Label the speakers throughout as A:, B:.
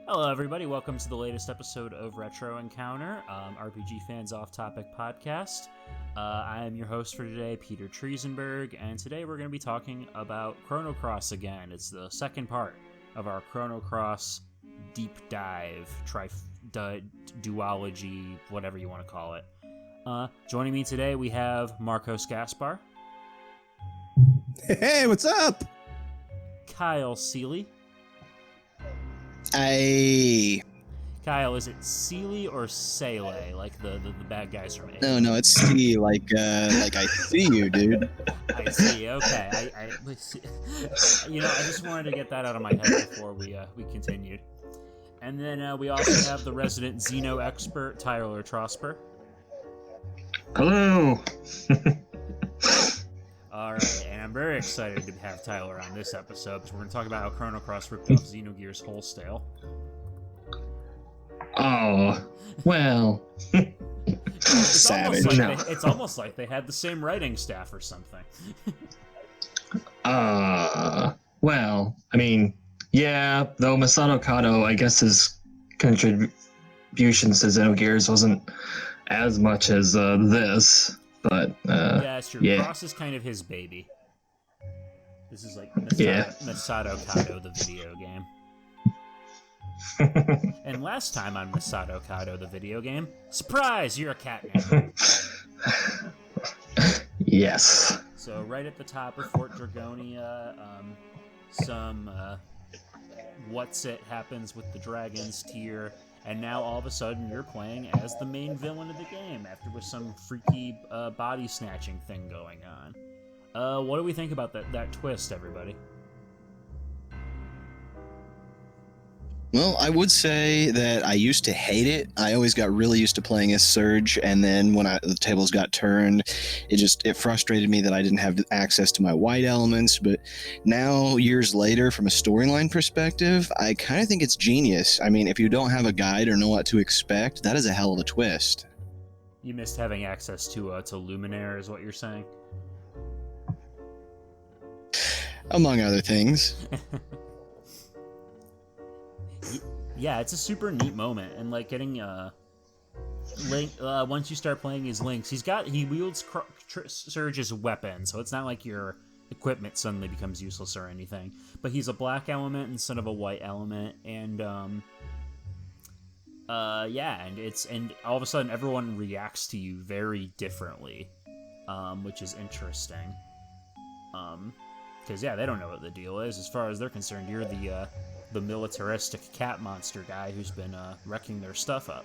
A: Hello, everybody. Welcome to the latest episode of Retro Encounter, RPG Fans Off Topic podcast. I am your host for today, Peter Triezenberg, and today we're going to be talking about Chrono Cross again. It's the second part of our Chrono Cross deep dive, duology, whatever you want to call it. Joining me today, we have Marcos Gaspar.
B: Hey, what's up?
A: Kyle Seeley.
B: Kyle,
A: is it Seeley or Seeley, like the bad guys from A?
B: No, it's C, like I see you, dude.
A: I see. Okay. I just wanted to get that out of my head before we continued. And then we also have the resident Xeno expert, Tyler Trosper.
C: Hello.
A: All right, and I'm very excited to have Tyler on this episode because we're going to talk about how Chrono Cross ripped off Xenogears wholesale.
C: Oh, well.
B: Savage.
A: It's almost like they had the same writing staff or something.
C: Well, I mean, yeah, though Masato Kato, I guess his contributions to Xenogears wasn't as much as this. But,
A: yeah, it's true.
C: Yeah.
A: Cross is kind of his baby. This is like Masato Kato, the video game. And last time on Masato Kato, the video game, surprise, you're a cat man.
C: Yes.
A: So right at the top of Fort Dragonia, some what's it happens with the dragons tier. And now all of a sudden you're playing as the main villain of the game after with some freaky body snatching thing going on. What do we think about that twist, everybody?
B: Well, I would say that I used to hate it. I always got really used to playing as Surge, and then when the tables got turned, it frustrated me that I didn't have access to my white elements. But now, years later, from a storyline perspective, I kind of think it's genius. I mean, if you don't have a guide or know what to expect, that is a hell of a twist.
A: You missed having access to Luminaire, is what you're saying?
B: Among other things.
A: Yeah, it's a super neat moment, and like getting Link. Once you start playing as Link, he wields Surge's weapon, so it's not like your equipment suddenly becomes useless or anything. But he's a black element instead of a white element, and and all of a sudden everyone reacts to you very differently, which is interesting. Because they don't know what the deal is. As far as they're concerned, you're the militaristic cat monster guy who's been wrecking their stuff up.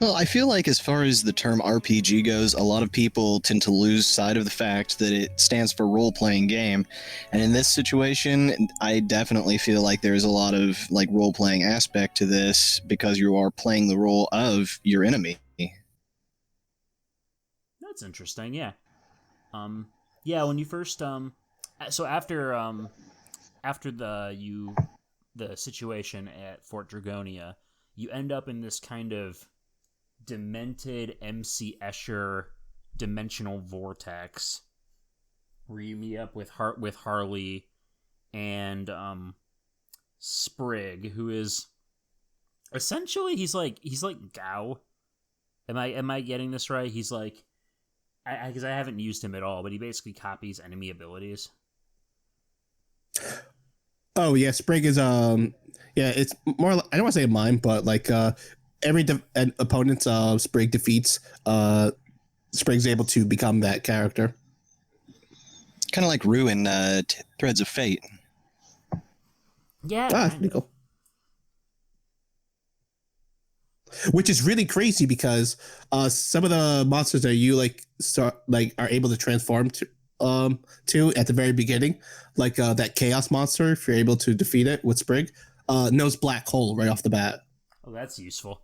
B: Well, I feel like as far as the term RPG goes, a lot of people tend to lose sight of the fact that it stands for role-playing game. And in this situation, I definitely feel like there's a lot of like role-playing aspect to this because you are playing the role of your enemy.
A: That's interesting, yeah. When you first so after the situation at Fort Dragonia, you end up in this kind of demented MC Escher dimensional vortex where you meet up with Harley and Sprig, who is essentially he's like Gao. Am I getting this right? He's like, because I haven't used him at all, but he basically copies enemy abilities.
D: Oh yeah, Sprig is it's more. I don't want to say mime, but like every opponent's Sprig defeats, Sprig's able to become that character.
B: Kind of like Rue in Threads of Fate.
A: Yeah,
D: that's pretty cool. Which is really crazy because some of the monsters that you are able to transform to at the very beginning, like that chaos monster, if you're able to defeat it with Sprig, knows black hole right off the bat.
A: Oh, that's useful.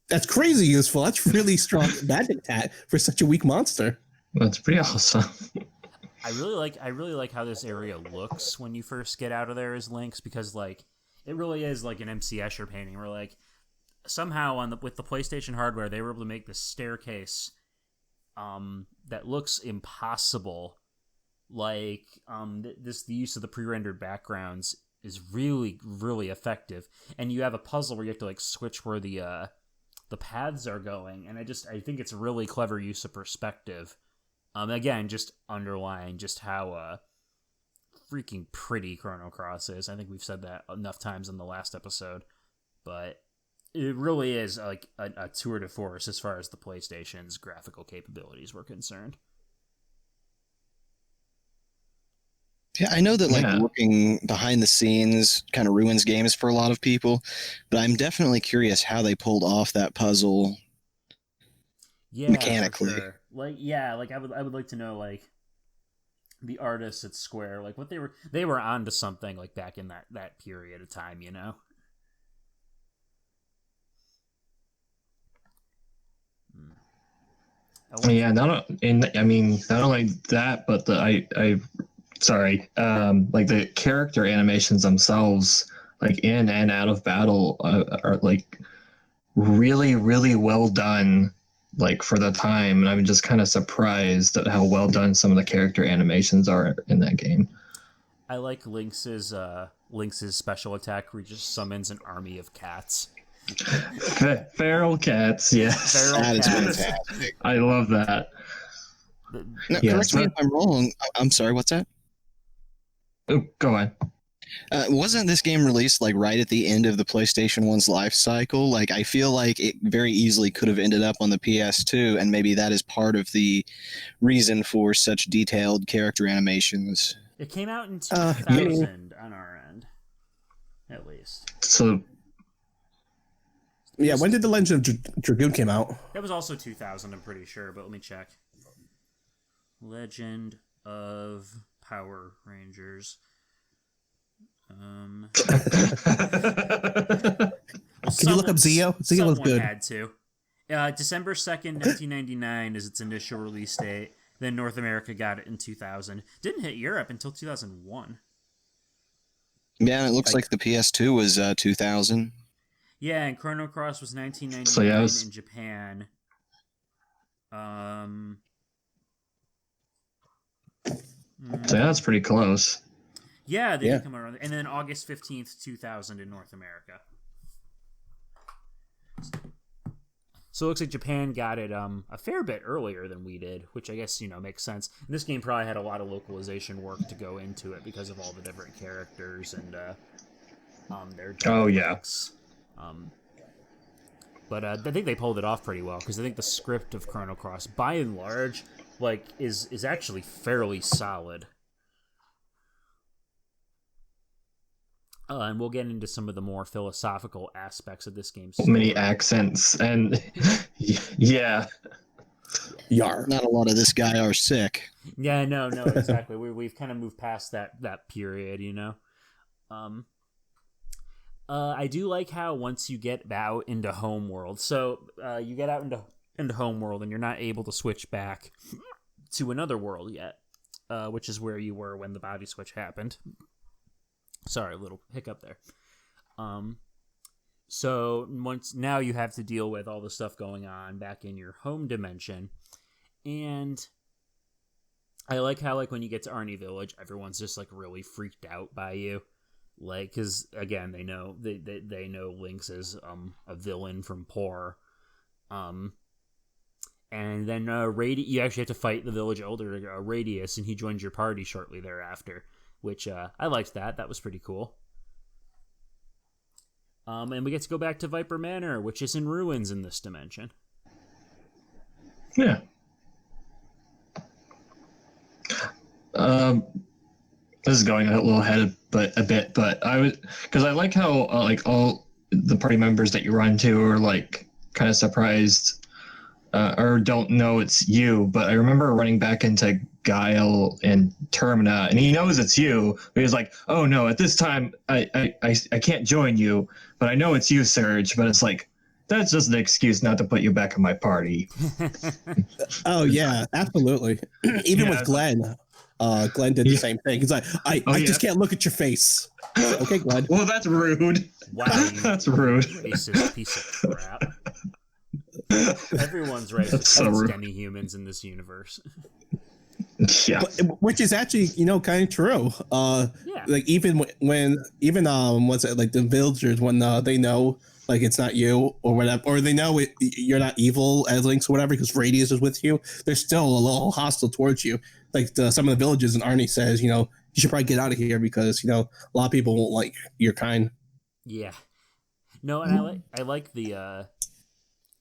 D: That's crazy useful. That's really strong magic tat for such a weak monster.
C: That's pretty awesome.
A: I really like how this area looks when you first get out of there as Lynx, because like it really is like an MC Escher painting. Where like somehow with the PlayStation hardware, they were able to make this staircase that looks impossible. Like the use of the pre-rendered backgrounds is really, really effective. And you have a puzzle where you have to like switch where the paths are going, and I think it's a really clever use of perspective. Again, just underlying just how freaking pretty Chrono Cross is. I think we've said that enough times in the last episode, but it really is like a tour de force as far as the PlayStation's graphical capabilities were concerned.
B: Yeah, I know that like working behind the scenes kind of ruins games for a lot of people, but I'm definitely curious how they pulled off that puzzle mechanically.
A: For sure. Like I would like to know like the artists at Square, like what they were onto something like back in that period of time, you know.
C: Yeah, not only that, but like the character animations themselves, like in and out of battle, are like really, really well done, like for the time. And I'm just kind of surprised at how well done some of the character animations are in that game.
A: I like Lynx's special attack where he just summons an army of cats.
C: Feral cats, yes.
B: That is fantastic.
C: I love that.
B: Now, correct me if I'm wrong. I'm sorry, what's that?
C: Oh, go on.
B: Wasn't this game released like right at the end of the PlayStation 1's life cycle? Like, I feel like it very easily could have ended up on the PS2, and maybe that is part of the reason for such detailed character animations.
A: It came out in 2000 on our end, at least.
C: So,
D: yeah, when did The Legend of Dragoon came out?
A: That was also 2000, I'm pretty sure, but let me check. Legend of Power Rangers.
D: Can you look up Zeo? Zeo was good.
A: Had to. December 2nd, 1999 is its initial release date. Then North America got it in 2000. Didn't hit Europe until 2001.
B: Yeah, it looks like the PS2 was 2000.
A: Yeah, and Chrono Cross was 1999 in Japan.
C: So that's pretty close.
A: Yeah, they did come around. And then August 15th, 2000 in North America. So it looks like Japan got it a fair bit earlier than we did, which I guess, makes sense. And this game probably had a lot of localization work to go into it because of all the different characters and their dialects. But I think they pulled it off pretty well because I think the script of Chrono Cross, by and large, is actually fairly solid. And we'll get into some of the more philosophical aspects of this game.
C: Many accents and yeah.
D: Yar.
B: Not a lot of this guy are sick.
A: Yeah, no, exactly. We've kind of moved past that period, I do like how once you get out into Homeworld, so you get out into Homeworld and you're not able to switch back to another world yet, which is where you were when the body switch happened. Sorry, a little hiccup there. So now you have to deal with all the stuff going on back in your home dimension, and I like how when you get to Arnie Village, everyone's just really freaked out by you, because again they know they know Lynx is a villain from Poor, and then you actually have to fight the village elder Radius, and he joins your party shortly thereafter. Which I liked that. That was pretty cool. And we get to go back to Viper Manor, which is in ruins in this dimension.
C: Yeah. This is going a little ahead, but I like how all the party members that you run to are kind of surprised or don't know it's you. But I remember running back into Guile and Termina, and he knows it's you, but he's like, oh no, at this time I can't join you, but I know it's you, Serge. But it's that's just an excuse not to put you back in my party.
D: Oh yeah, absolutely. Even with Glenn, Glenn did the same thing. He's like, I just can't look at your face. Okay, go ahead.
C: Well, that's rude.
A: Wow, you
C: That's rude.
A: racist piece of crap. Everyone's racist.
C: That's so
A: There's
C: rude.
A: demi-humans in this universe.
C: Yeah.
D: Which is actually, kind of true.
A: Yeah.
D: Like even what's it, like the villagers, when they know like it's not you or whatever, or they know you're not evil as Lynx or whatever because Radius is with you, they're still a little hostile towards you. Like some of the villages, and Arnie says, you should probably get out of here because a lot of people won't like your kind.
A: Yeah. No, and I like the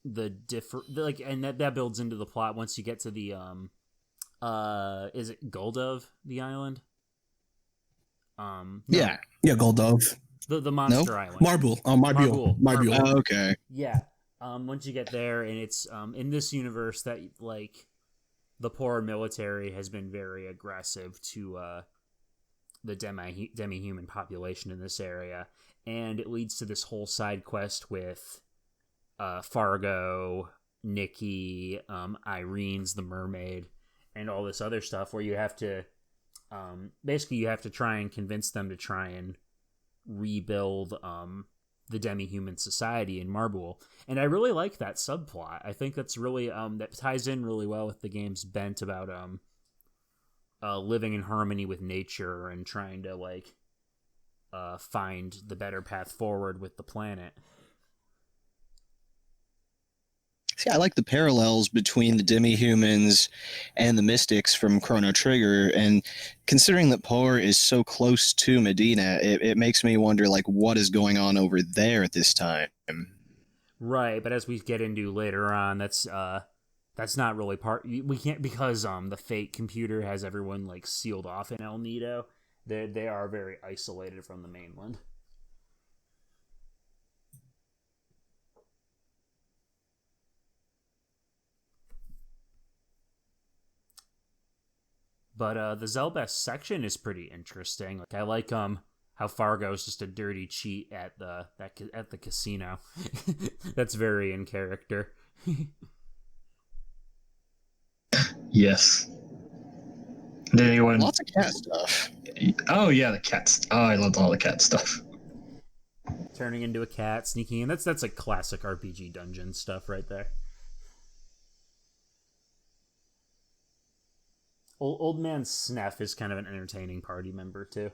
A: like, and that builds into the plot once you get to the is it Goldov, the island? No,
B: Yeah.
D: Yeah, Goldov.
A: the monster island.
D: Marbule. Marbule.
B: Oh, okay.
A: Yeah. Once you get there, and it's in this universe that like the poor military has been very aggressive to the demi-human population in this area, and it leads to this whole side quest with Fargo, Nikki, Irene's the mermaid, and all this other stuff where you have to basically you have to try and convince them to try and rebuild the demi-human society in Marbule. And I really like that subplot. I think that's really that ties in really well with the game's bent about living in harmony with nature and trying to like find the better path forward with the planet.
B: See, I like the parallels between the demi-humans and the mystics from Chrono Trigger, and considering that Por is so close to Medina, it makes me wonder, like, what is going on over there at this time?
A: Right, but as we get into later on, that's not really part. We can't, because the fake computer has everyone like sealed off in El Nido. They are very isolated from the mainland. But the Zelbest section is pretty interesting. Like I like how Fargo's just a dirty cheat at the casino. That's very in character.
C: Yes. Did anyone?
B: Lots of cat stuff.
C: Oh yeah, the cats. Oh, I loved all the cat stuff.
A: Turning into a cat, sneaking in. That's like classic RPG dungeon stuff right there. Old man Sneff is kind of an entertaining party member too.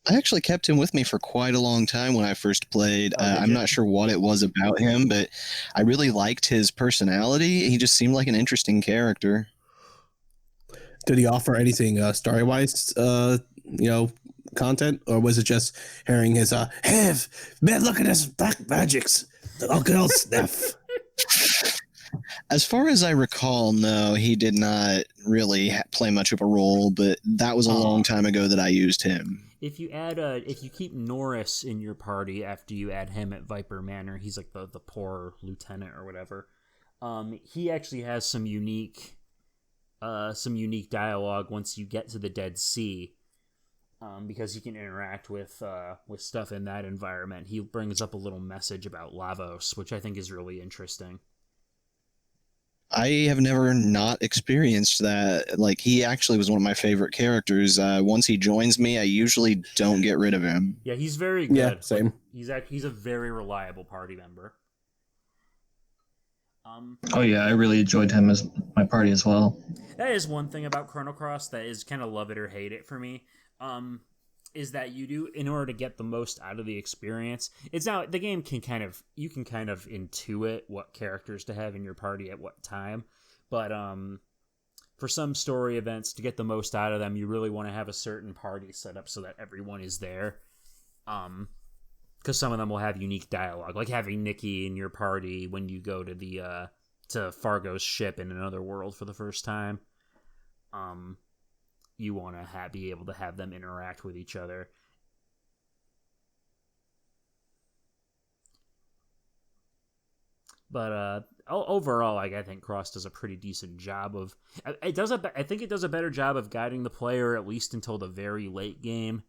B: I actually kept him with me for quite a long time when I first played. I'm not sure what it was about him, but I really liked his personality. He just seemed like an interesting character.
D: Did he offer anything story-wise, content, or was it just hearing his man, look at his black magics, look at old Sneff?
B: As far as I recall, no, he did not really play much of a role, but that was a long time ago that I used him.
A: If you keep Norris in your party after you add him at Viper Manor, he's like the poor lieutenant or whatever. He actually has some unique dialogue once you get to the Dead Sea, because you can interact with stuff in that environment. He brings up a little message about Lavos, which I think is really interesting.
B: I have never not experienced that. Like, he actually was one of my favorite characters. Once he joins me, I usually don't get rid of him.
A: Yeah, he's very good.
D: Yeah, same.
A: He's a very reliable party member.
C: Oh yeah, I really enjoyed him as my party as well.
A: That is one thing about Chrono Cross that is kind of love it or hate it for me. Is that you do, in order to get the most out of the experience, it's now the game you can kind of intuit what characters to have in your party at what time, but for some story events, to get the most out of them, you really want to have a certain party set up so that everyone is there, because some of them will have unique dialogue, like having Nikki in your party when you go to the to Fargo's ship in another world for the first time. You want to be able to have them interact with each other. But overall, like, I think Cross does a pretty decent job of. I think it does a better job of guiding the player at least until the very late game,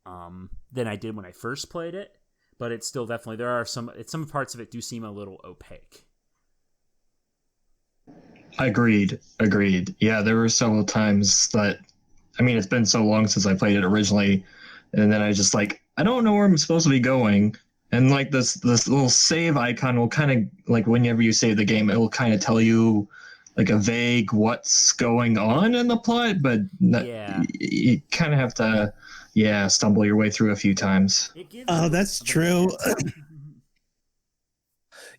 A: than I did when I first played it. But it's still definitely there are some parts of it do seem a little opaque.
C: Agreed. Yeah, there were several times that, I mean, it's been so long since I played it originally, and then I just like I don't know where I'm supposed to be going. And like this little save icon will kind of like whenever you save the game, it will kind of tell you like a vague what's going on in the plot, but
A: Yeah.
C: you kind of have to stumble your way through a few times.
A: It gives
D: Oh,
A: you
D: that's
A: the
D: true.
A: chance.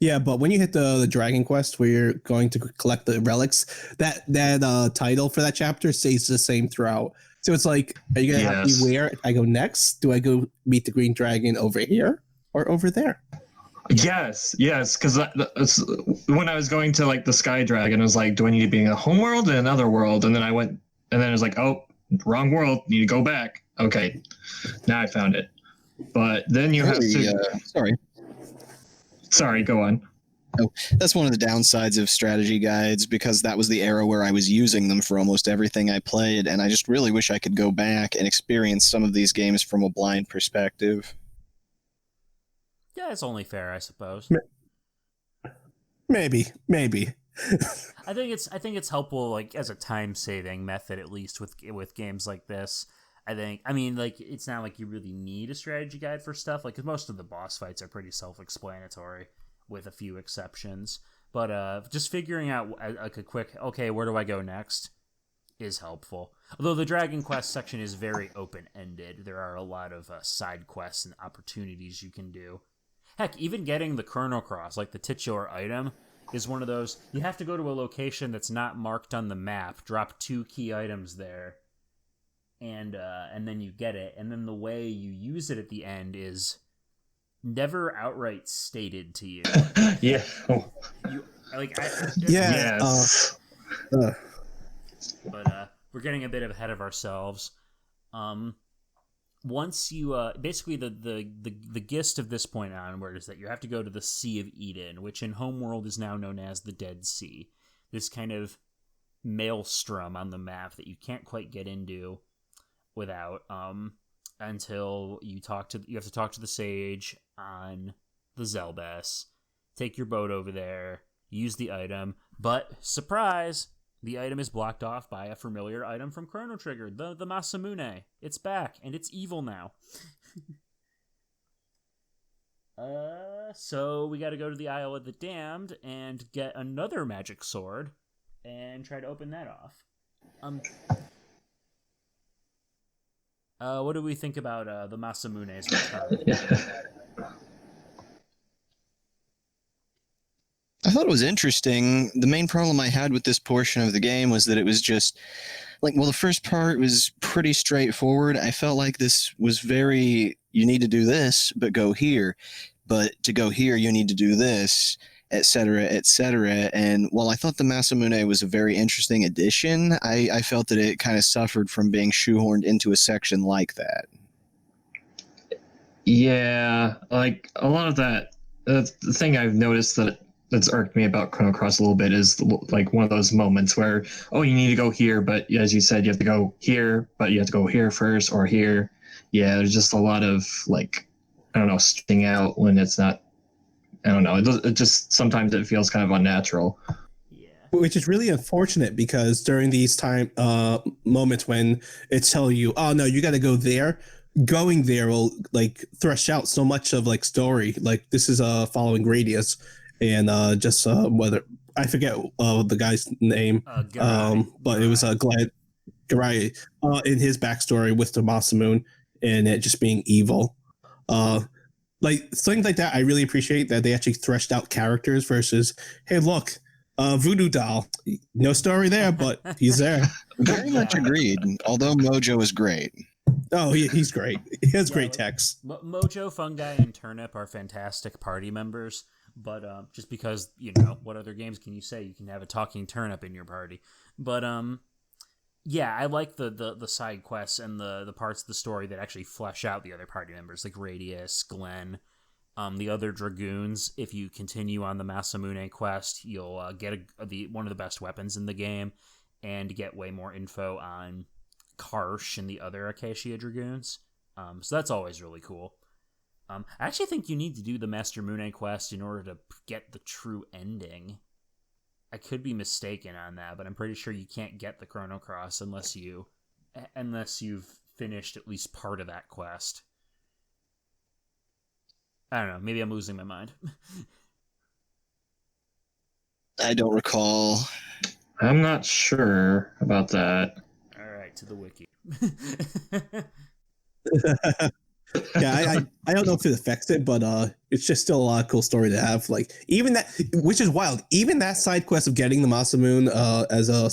D: Yeah, but when you hit the Dragon Quest where you're going to collect the relics, that title for that chapter stays the same throughout. So it's like, are you gonna have me
C: Yes.
D: where I go next? Do I go meet the green dragon over here or over there?
C: Yes, because when I was going to like the Sky Dragon, I was like, do I need to be in a home world and another world? And then I went, and then it was like, oh, wrong world, need to go back. Okay, now I found it. But then you have to. Sorry, go on.
B: Oh, that's one of the downsides of strategy guides, because that was the era where I was using them for almost everything I played, and I just really wish I could go back and experience some of these games from a blind perspective.
A: Yeah, it's only fair, I suppose.
D: Maybe.
A: I think it's helpful, like as a time saving method, at least with games like this. I mean, like it's not like you really need a strategy guide for stuff, like 'cause most of the boss fights are pretty self-explanatory, with a few exceptions. But just figuring out like a quick, okay, where do I go next, is helpful. Although the Dragon Quest section is very open-ended, there are a lot of side quests and opportunities you can do. Heck, even getting the Chrono Cross, like the titular item, is one of those, you have to go to a location that's not marked on the map, drop 2 key items there, and then you get it, and then the way you use it at the end is never outright stated to you.
C: Yeah.
A: You
D: Yeah.
C: Yes.
A: But we're getting a bit ahead of ourselves. Once you basically the gist of this point onward is that you have to go to the Sea of Eden, which in Homeworld is now known as the Dead Sea. This kind of maelstrom on the map that you can't quite get into without until you have to talk to the sage on the Zelbes, take your boat over there, use the item, but surprise, the item is blocked off by a familiar item from Chrono Trigger, the Masamune. It's back, and it's evil now. So we gotta go to the Isle of the Damned and get another magic sword and try to open that off. What do we think about the Masamune's return?
B: I thought it was interesting. The main problem I had with this portion of the game was that it was just like, well, the first part was pretty straightforward. I felt like this was very, you need to do this, but go here. But to go here, you need to do this, etc., etc. And while I thought the Masamune was a very interesting addition, I felt that it kind of suffered from being shoehorned into a section like that.
C: Yeah, like a lot of that. The thing I've noticed that's irked me about Chrono Cross a little bit is like one of those moments where, oh, you need to go here, but as you said, you have to go here, but you have to go here first or here. Yeah, there's just a lot of like, I don't know, sticking out when it's not. I don't know. It just sometimes it feels kind of unnatural.
A: Yeah.
D: Which is really unfortunate because during these moments when it's telling you, oh no, you got to go there. Going there will like thresh out so much of like story. Like this is following Gradius, and just whether I forget the guy's name, but it was Glad Garai in his backstory with the Masamune and it just being evil. Like things like that, I really appreciate that they actually threshed out characters versus, hey, look, Voodoo Doll, no story there, but he's there.
B: Very much agreed. Although Mojo is great.
D: Oh, he's great. He has great text.
A: Mojo, Fungi, and Turnip are fantastic party members, but just because, what other games can you say? You can have a talking turnip in your party. But yeah, I like the side quests and the parts of the story that actually flesh out the other party members, like Radius, Glenn, the other Dragoons. If you continue on the Masamune quest, you'll get one of the best weapons in the game and get way more info on Karsh and the other Acacia Dragoons. So that's always really cool. I actually think you need to do the Master Mune quest in order to get the true ending. I could be mistaken on that, but I'm pretty sure you can't get the Chrono Cross unless you've finished at least part of that quest. I don't know. Maybe I'm losing my mind.
B: I don't recall.
C: I'm not sure about that.
A: All right, to the wiki.
D: Yeah, I don't know if it affects it, but it's just still a lot of cool story to have. Like even that, which is wild. Even that side quest of getting the Masamune as a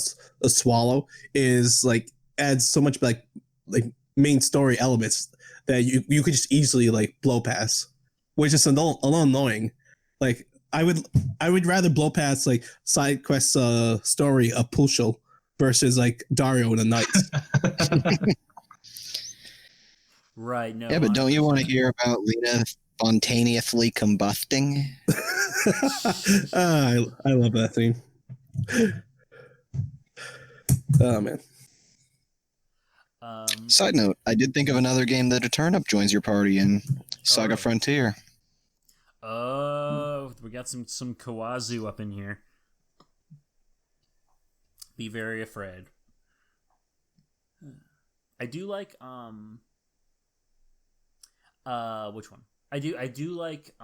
D: swallow is like adds so much like main story elements that you could just easily like blow past, which is a little annoying. Like I would rather blow past like side quest story of Pushel versus like Dario and the Knights.
A: Right, no.
B: Yeah, but don't you want to hear about Lena spontaneously combusting?
D: I love that scene. Oh man.
B: Side note, I did think of another game that a turnip joins your party in Saga
A: right.
B: Frontier.
A: Oh, we got some Kawazu up in here. Be very afraid. I do like which one? I do like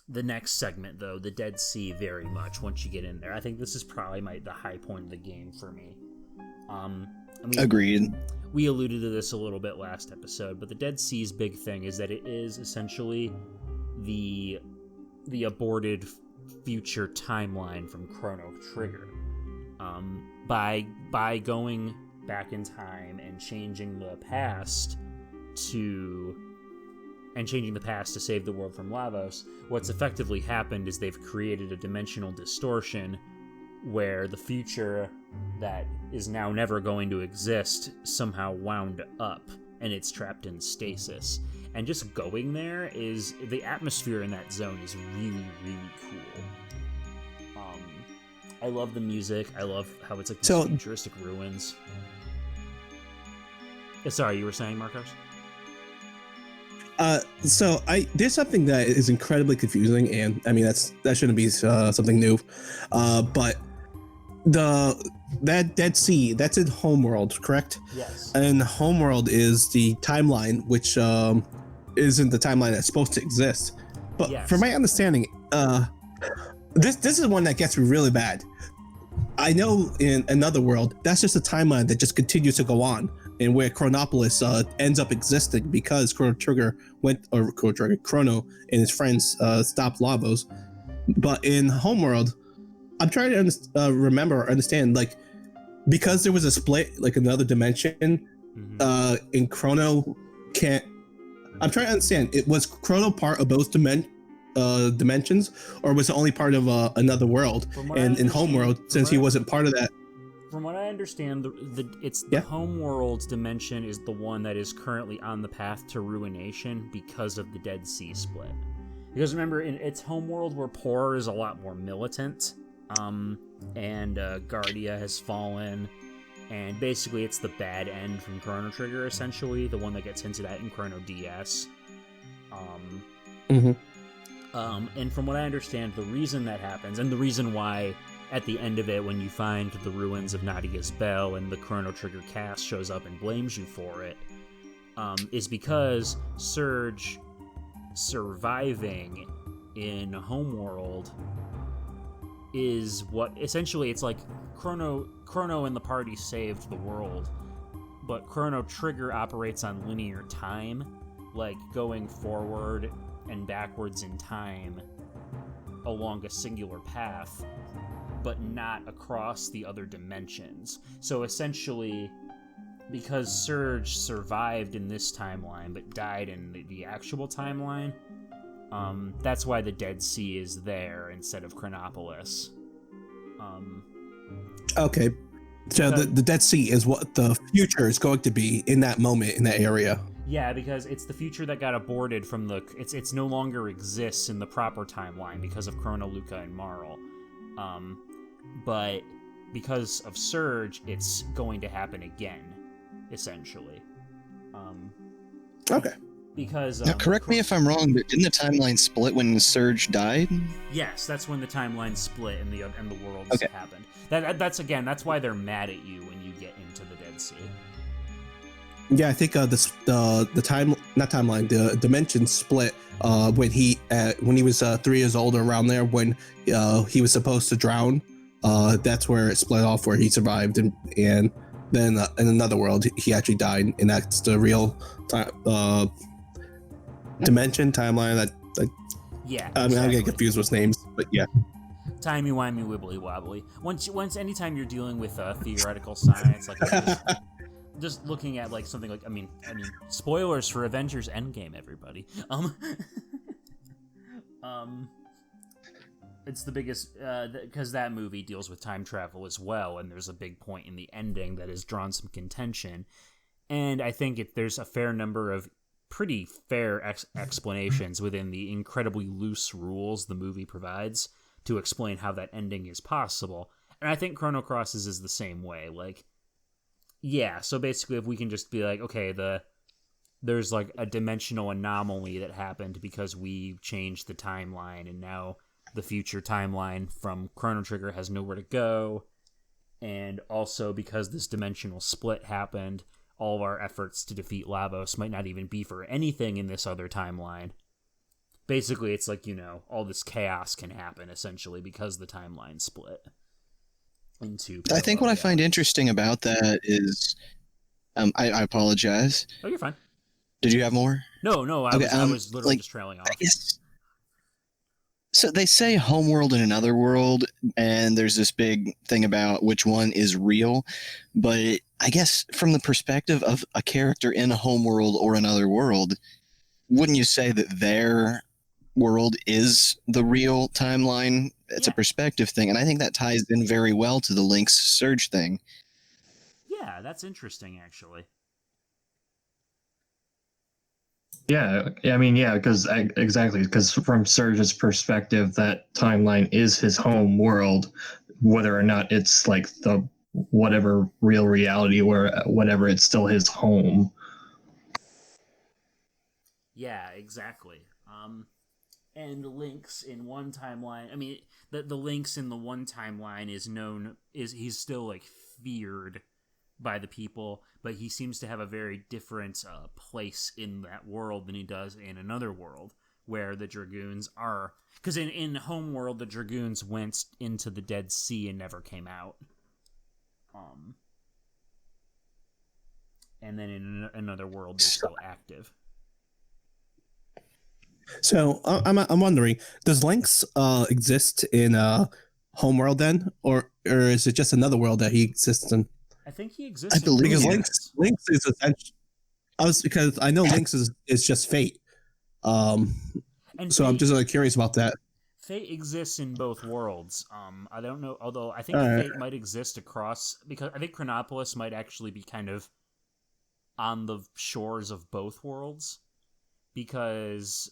A: the next segment though, the Dead Sea, very much. Once you get in there, I think this is probably the high point of the game for me. I mean,
B: Agreed.
A: we alluded to this a little bit last episode, but the Dead Sea's big thing is that it is essentially the aborted future timeline from Chrono Trigger. By going back in time and changing the past to save the world from Lavos, what's effectively happened is they've created a dimensional distortion where the future that is now never going to exist somehow wound up and it's trapped in stasis. And just going there is, the atmosphere in that zone is really, really cool. I love the music. I love how it's like these futuristic ruins. Sorry, you were saying, Marcos?
D: So there's something that is incredibly confusing, and I mean that shouldn't be something new, but that Dead Sea, that's in Homeworld, correct?
A: Yes.
D: And Homeworld is the timeline, which isn't the timeline that's supposed to exist. But
A: Yes.
D: from my understanding, this is one that gets really bad. I know in another world, that's just a timeline that just continues to go on, and where Chronopolis ends up existing because Chrono and his friends stopped Lavos. But in Homeworld, I'm trying to remember or understand, like, because there was a split, like another dimension, in Chrono can't. I'm trying to understand. It was Chrono part of both dimensions, or was it only part of another world? And in Homeworld, since he wasn't part of that.
A: From what I understand, the Homeworld dimension is the one that is currently on the path to ruination because of the Dead Sea split. Because remember, it's Homeworld where Poor is a lot more militant, and Guardia has fallen, and basically it's the bad end from Chrono Trigger, essentially, the one that gets hinted at in Chrono DS. And from what I understand, the reason that happens, and the reason why at the end of it, when you find the ruins of Nadia's Bell and the Chrono Trigger cast shows up and blames you for it, is because Surge surviving in Homeworld is what, essentially, it's like Chrono and the party saved the world, but Chrono Trigger operates on linear time, like going forward and backwards in time along a singular path, but not across the other dimensions. So essentially, because Surge survived in this timeline but died in the actual timeline, that's why the Dead Sea is there instead of Chronopolis.
D: Okay. So the Dead Sea is what the future is going to be in that moment, in that area.
A: Yeah, because it's the future that got aborted from the... It's no longer exists in the proper timeline because of Chrono, Luca, and Marl. But because of Surge, it's going to happen again, essentially.
D: Okay.
A: Because...
B: Now, correct me if I'm wrong, but didn't the timeline split when Surge died?
A: Yes, that's when the timeline split and the worlds happened. That's why they're mad at you when you get into the Dead Sea.
D: Yeah, I think the time, not timeline, the dimension split when he was 3 years old or around there, when he was supposed to drown. That's where it split off, where he survived, and then in another world he actually died, and that's the real dimension timeline.
A: Yeah,
D: I mean, I get confused with names, but yeah.
A: Timey-wimey, wibbly-wobbly. Anytime you're dealing with theoretical science, like just looking at like something like I mean, spoilers for Avengers Endgame, everybody. It's the biggest because that movie deals with time travel as well, and there's a big point in the ending that has drawn some contention, and I think there's a fair number of pretty fair explanations within the incredibly loose rules the movie provides to explain how that ending is possible. And I think Chrono Cross is the same way. Like, yeah, so basically if we can just be like, okay, there's like a dimensional anomaly that happened because we changed the timeline, and now the future timeline from Chrono Trigger has nowhere to go, and also because this dimensional split happened, all of our efforts to defeat Lavos might not even be for anything in this other timeline. Basically, it's like, all this chaos can happen, essentially, because the timeline split into...
B: I think what I find interesting about that is... I apologize.
A: Oh, you're fine.
B: Did you have more?
A: No, I was literally just trailing off.
B: So they say homeworld and another world, and there's this big thing about which one is real, but I guess from the perspective of a character in a homeworld or another world, wouldn't you say that their world is the real timeline? It's a perspective thing, and I think that ties in very well to the Link's Surge thing.
A: Yeah, that's interesting, actually.
C: Yeah, I mean, yeah, because from Surge's perspective, that timeline is his home world, whether or not it's like the whatever real reality or whatever, it's still his home.
A: Yeah, exactly. And Link's in one timeline, I mean, the Link's in the one timeline he's still like feared by the people, but he seems to have a very different place in that world than he does in another world where the Dragoons are, because in Homeworld the Dragoons went into the Dead Sea and never came out, and then in another world they're still active.
D: So I'm wondering, does Lynx exist in Homeworld then, or is it just another world that he exists in?
A: I think he exists.
B: I believe
D: because
B: yes.
D: Lynx is essentially. Because I know Lynx is just Fate. And so Fate, I'm just curious about that.
A: Fate exists in both worlds. I don't know, although I think Fate might exist across, because I think Chronopolis might actually be kind of on the shores of both worlds, because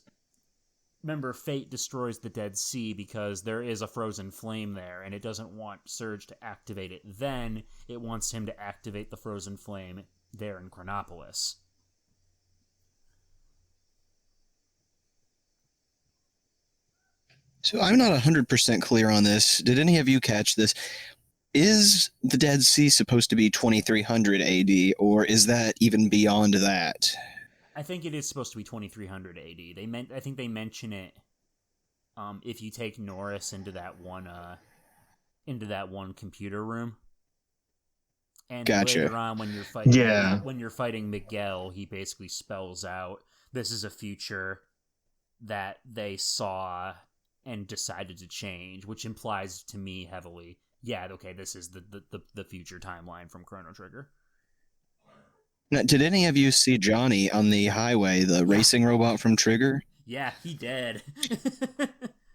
A: remember, Fate destroys the Dead Sea because there is a frozen flame there, and it doesn't want Surge to activate it then. It wants him to activate the frozen flame there in Chronopolis.
B: So I'm not 100% clear on this. Did any of you catch this? Is the Dead Sea supposed to be 2300 AD, or is that even beyond that?
A: I think it is supposed to be 2300 AD. I think they mention it. If you take Norris into that one computer room, and
B: gotcha.
A: Later on when you're fighting Miguel, he basically spells out this is a future that they saw and decided to change, which implies to me heavily, yeah, okay, this is the future timeline from Chrono Trigger.
B: Now, did any of you see Johnny on the highway, the racing robot from Trigger?
A: Yeah, he did.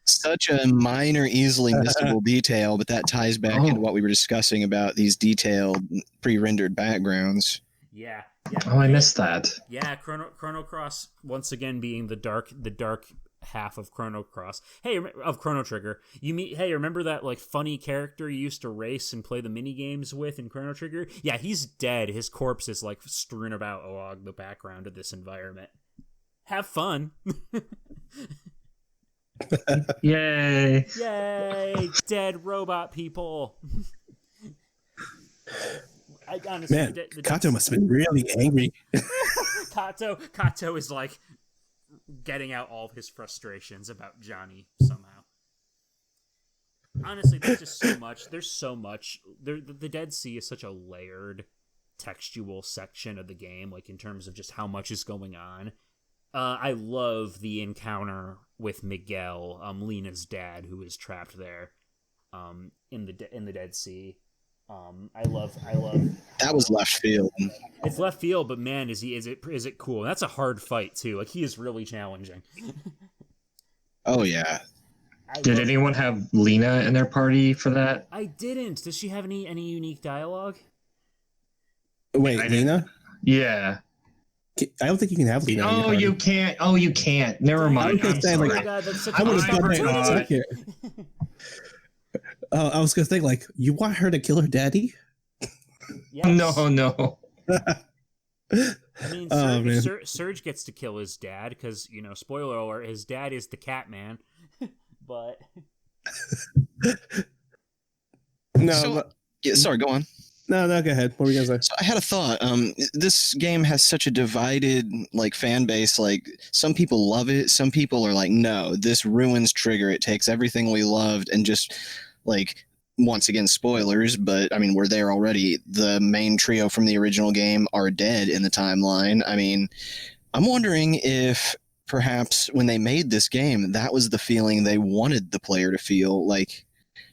B: Such a minor, easily missable detail, but that ties back into what we were discussing about these detailed, pre-rendered backgrounds.
A: Yeah.
C: Oh, I missed that.
A: Yeah, Chrono Cross once again being the dark half of Chrono Cross. Hey, of Chrono Trigger. Hey, remember that like funny character you used to race and play the mini games with in Chrono Trigger? Yeah, he's dead. His corpse is like strewn about along the background of this environment. Have fun.
C: Yay!
A: Yay! Dead robot people. honestly,
D: Man,
A: the
D: Kato must have been really angry.
A: Kato is like getting out all of his frustrations about Johnny somehow. Honestly, there's just so much. There's so much. The Dead Sea is such a layered, textual section of the game, like in terms of just how much is going on. I love the encounter with Miguel, Lena's dad, who is trapped there, in the Dead Sea. I love.
B: That was left field.
A: It's left field, but man, is it cool? That's a hard fight too. Like, he is really challenging.
B: Oh yeah.
C: Did anyone have Lena in their party for that?
A: I didn't. Does she have any unique dialogue?
D: Wait, Lena?
C: Yeah.
D: I don't think you can have Lena.
C: Oh, you can't. Oh, you can't. Never mind. I'm sorry.
A: Oh my God, that's such
D: I would
A: a
D: have done that in a second. I was gonna think, like, you want her to kill her daddy?
A: Yes.
C: No.
A: I mean, Serge gets to kill his dad because, spoiler alert, his dad is the Catman. But
D: no.
B: So, yeah, sorry, go on.
D: No, go ahead. What were you gonna say?
B: So I had a thought. This game has such a divided fan base. Like, some people love it, some people are like, no, this ruins Trigger. It takes everything we loved and just once again, spoilers, but I mean, we're there already. The main trio from the original game are dead in the timeline. I mean, I'm wondering if perhaps when they made this game, that was the feeling they wanted the player to feel,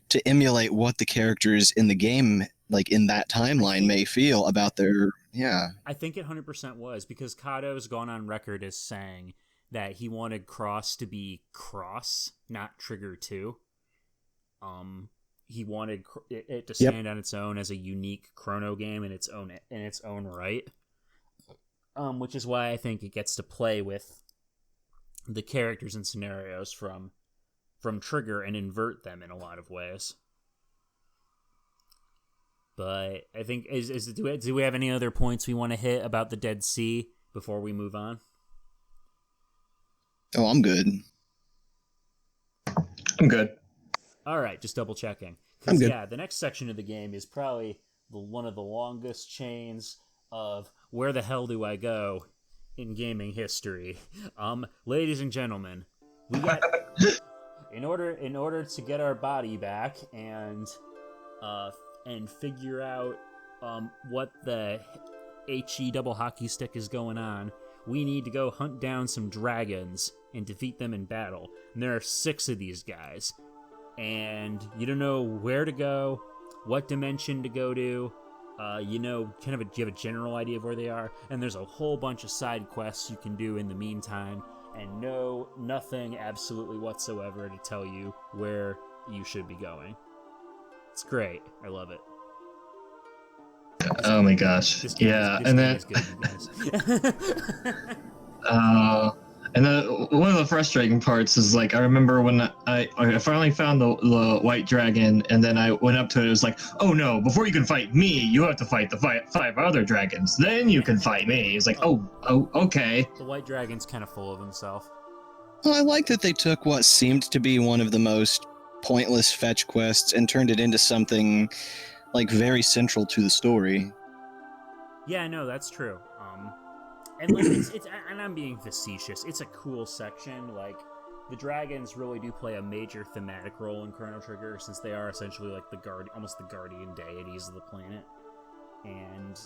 B: to emulate what the characters in the game, in that timeline, may feel about their,
A: I think it 100% was, because Kato's gone on record as saying that he wanted Cross to be Cross, not Trigger 2. He wanted it to stand on its own as a unique Chrono game in its own right. Which is why I think it gets to play with the characters and scenarios from Trigger and invert them in a lot of ways. But I think do we have any other points we want to hit about the Dead Sea before we move on?
B: Oh, I'm good.
A: All right, just double checking.
D: I'm good.
A: Yeah, the next section of the game is probably one of the longest chains of where the hell do I go in gaming history. Ladies and gentlemen, we got in order to get our body back and figure out what the HE double hockey stick is going on, we need to go hunt down some dragons and defeat them in battle. And there are 6 of these guys. And you don't know where to go, what dimension to go to. You have a general idea of where they are. And there's a whole bunch of side quests you can do in the meantime. And nothing absolutely whatsoever to tell you where you should be going. It's great. I love it.
C: Oh my gosh. And then and then one of the frustrating parts is I remember when I finally found the white dragon, and then I went up to it. It was like, oh no! Before you can fight me, you have to fight the 5 other dragons. Then you can fight me. It's like, oh, okay.
A: The white dragon's kind of full of himself.
B: Well, I like that they took what seemed to be one of the most pointless fetch quests and turned it into something very central to the story.
A: Yeah, no, that's true. And it's and I'm being facetious. It's a cool section. The dragons really do play a major thematic role in Chrono Trigger, since they are essentially almost the guardian deities of the planet. And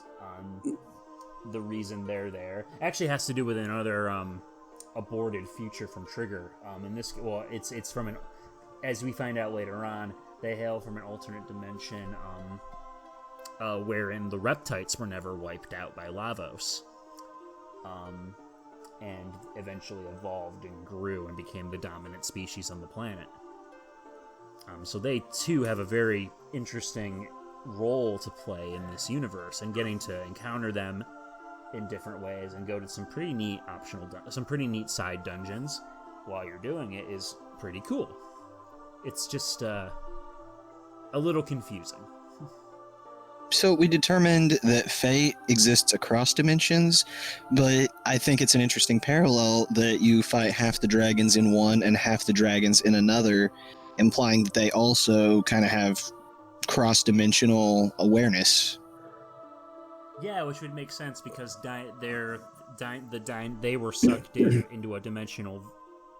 A: the reason they're there actually has to do with another aborted future from Trigger. It's from as we find out later on, they hail from an alternate dimension wherein the Reptites were never wiped out by Lavos. And eventually evolved and grew and became the dominant species on the planet. So they too have a very interesting role to play in this universe, and getting to encounter them in different ways and go to some pretty neat some pretty neat side dungeons while you're doing it is pretty cool. It's just a little confusing.
B: So we determined that fate exists across dimensions, but I think it's an interesting parallel that you fight half the dragons in one and half the dragons in another, implying that they also kind of have cross-dimensional awareness.
A: Yeah, which would make sense because they were sucked into a dimensional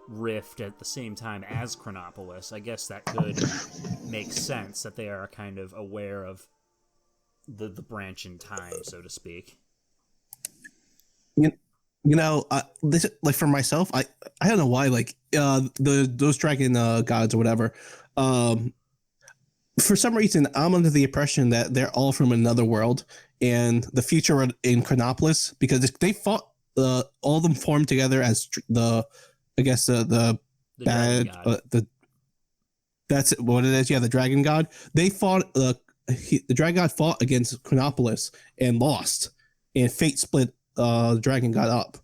A: rift at the same time as Chronopolis. I guess that could make sense that they are kind of aware of the branch in time, so to speak.
D: This, like, for myself, I don't know why, like, those dragon gods or whatever, for some reason I'm under the impression that they're all from another world and the future in Chronopolis, because they fought, all of them formed together as the
A: Dragon God.
D: That's what it is. Yeah, the dragon god. They fought. The dragon god fought against Chronopolis and lost, and fate split the dragon god up.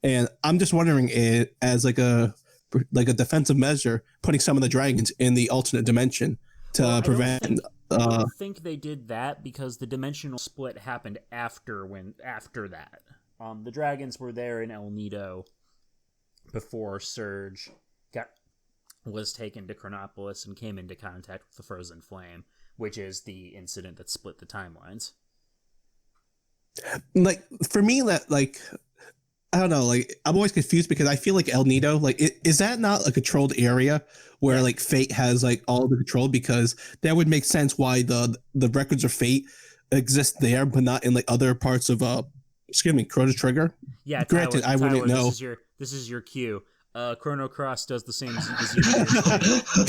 D: And I'm just wondering, as like a defensive measure, putting some of the dragons in the alternate dimension to prevent.
A: I don't think they did that because the dimensional split happened after that. The dragons were there in El Nido before Surge was taken to Chronopolis and came into contact with the Frozen Flame, which is the incident that split the timelines.
D: Like, for me, that, like, I don't know, like, I'm always confused because I feel like El Nido, like, is that not a controlled area where, like, Fate has, like, all the control? Because that would make sense why the records of Fate exist there, but not in, like, other parts of Chrono Trigger.
A: Yeah,
D: granted, I wouldn't know.
A: This is your cue. Chrono Cross does the same as you do.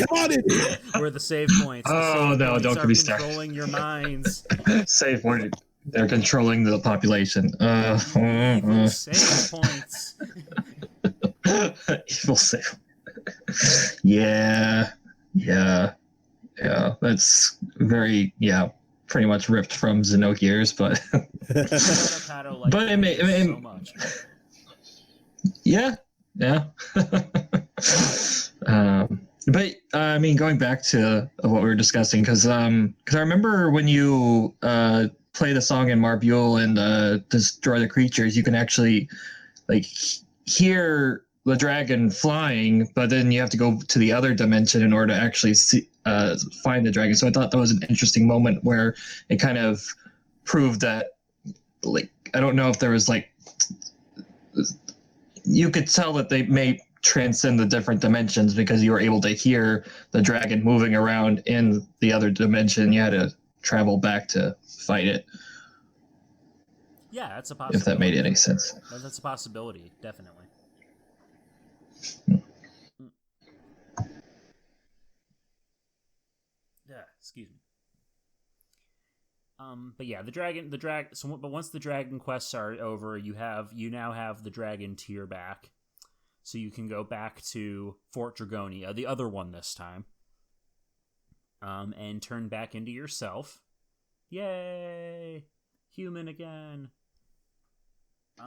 D: Come on in here.
A: Where the save points.
C: Oh, no, don't get me started.
A: Controlling your minds.
C: Save point. They're controlling the population.
A: Save points.
C: Evil save. Yeah. That's very, pretty much ripped from Xenogears, but but it may so much. Yeah. But I mean, going back to what we were discussing, because I remember when you play the song in Marbule and destroy the creatures, you can actually like hear the dragon flying, but then you have to go to the other dimension in order to actually find the dragon. So I thought that was an interesting moment where it kind of proved that, like, I don't know if there was, like, you could tell that they may transcend the different dimensions because you were able to hear the dragon moving around in the other dimension. You had to travel back to fight it.
A: Yeah, that's a possibility.
C: If that made any sense.
A: That's a possibility, definitely. Yeah, excuse me. But yeah, but once the dragon quests are over, you now have the dragon tier back. So you can go back to Fort Dragonia, the other one this time. And turn back into yourself. Yay! Human again.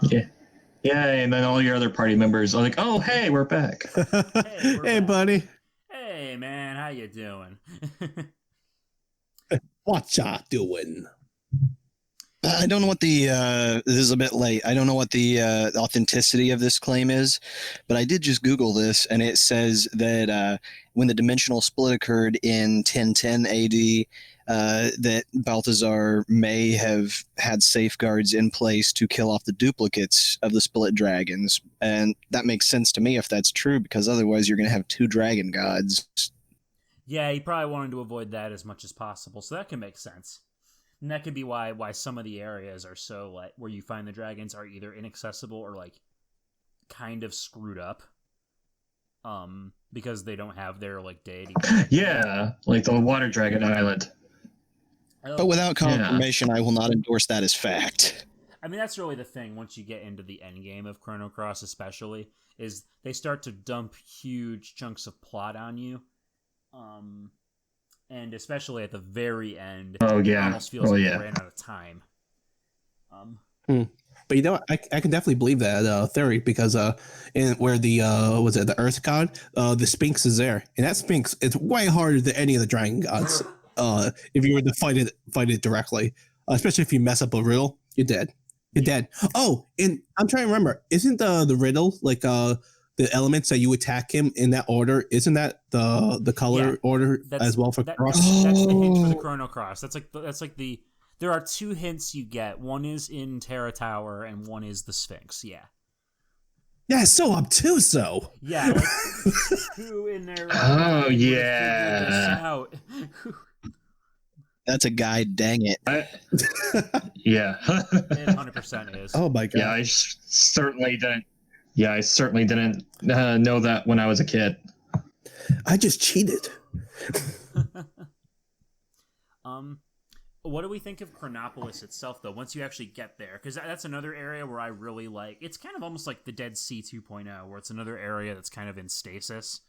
C: Yeah, and then all your other party members are like, "Oh, hey, we're back."
D: Hey, buddy.
A: Hey, man, how you doing?
D: What ya doing?
B: I don't know what this is a bit late. I don't know what the authenticity of this claim is, but I did just Google this, and it says that when the dimensional split occurred in 1010 AD, that Balthazar may have had safeguards in place to kill off the duplicates of the split dragons. And that makes sense to me if that's true, because otherwise you're going to have two dragon gods.
A: Yeah, he probably wanted to avoid that as much as possible, so that can make sense. And that could be why some of the areas are so, like, where you find the dragons are either inaccessible or, like, kind of screwed up. Because they don't have their, like, deity.
C: Yeah, like the Water Dragon Island.
B: But without confirmation, I will not endorse that as fact.
A: I mean, that's really the thing once you get into the end game of Chrono Cross, especially, is they start to dump huge chunks of plot on you. And especially at the very end, it almost feels like they ran out of time.
D: But you know what? I can definitely believe that theory, because in where the the Earth God, the Sphinx is there, and that Sphinx is way harder than any of the dragon gods. If you were to fight it directly, especially if you mess up a riddle, you're dead. You're dead. Oh, and I'm trying to remember, isn't the riddle like the elements that you attack him in that order? Isn't that the color order as well for Cross?
A: That's the hint for the Chrono Cross. That's There are 2 hints you get. One is in Terra Tower, and one is the Sphinx. Yeah.
D: Yeah, so obtuse, though.
A: Yeah, like, who in their
C: Oh,
A: mind would have
C: yeah.
A: figured this out?
B: That's a guide, dang it.
C: Yeah.
A: It 100% is.
D: Oh my god.
C: Yeah, I certainly didn't. Yeah, I certainly didn't know that when I was a kid.
D: I just cheated.
A: What do we think of Chronopolis itself, though, once you actually get there? Because that's another area where I really like... It's kind of almost like the Dead Sea 2.0, where it's another area that's kind of in stasis,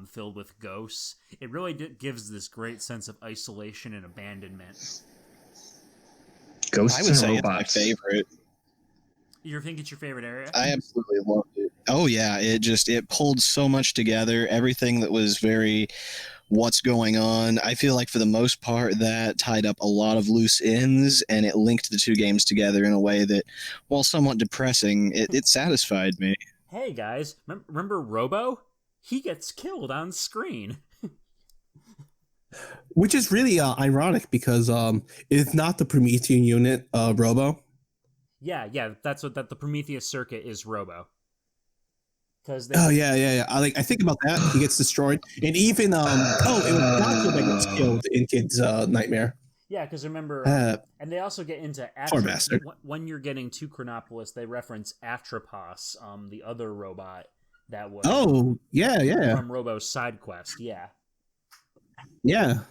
A: filled with ghosts. It really gives this great sense of isolation and abandonment.
C: Ghosts
B: I would
C: and
B: say
C: robots.
B: it's my favorite.
A: You think it's your favorite area?
B: I absolutely loved it. Oh yeah, it pulled so much together. Everything that was very what's going on. I feel like for the most part that tied up a lot of loose ends, and it linked the 2 games together in a way that, while somewhat depressing, it satisfied me.
A: Hey guys, remember Robo? He gets killed on screen.
D: Which is really ironic because it's not the Promethean unit, Robo.
A: Yeah, that's what the Prometheus circuit is. Robo.
D: Oh yeah. I think about that. He gets destroyed, and even it was Gotcha that gets killed in Kid's nightmare.
A: Yeah, because remember, and they also get into
D: poor bastard.
A: When you're getting to Chronopolis, they reference Atropos, the other robot that was.
D: Oh yeah.
A: From Robo's side quest, yeah.
D: Yeah.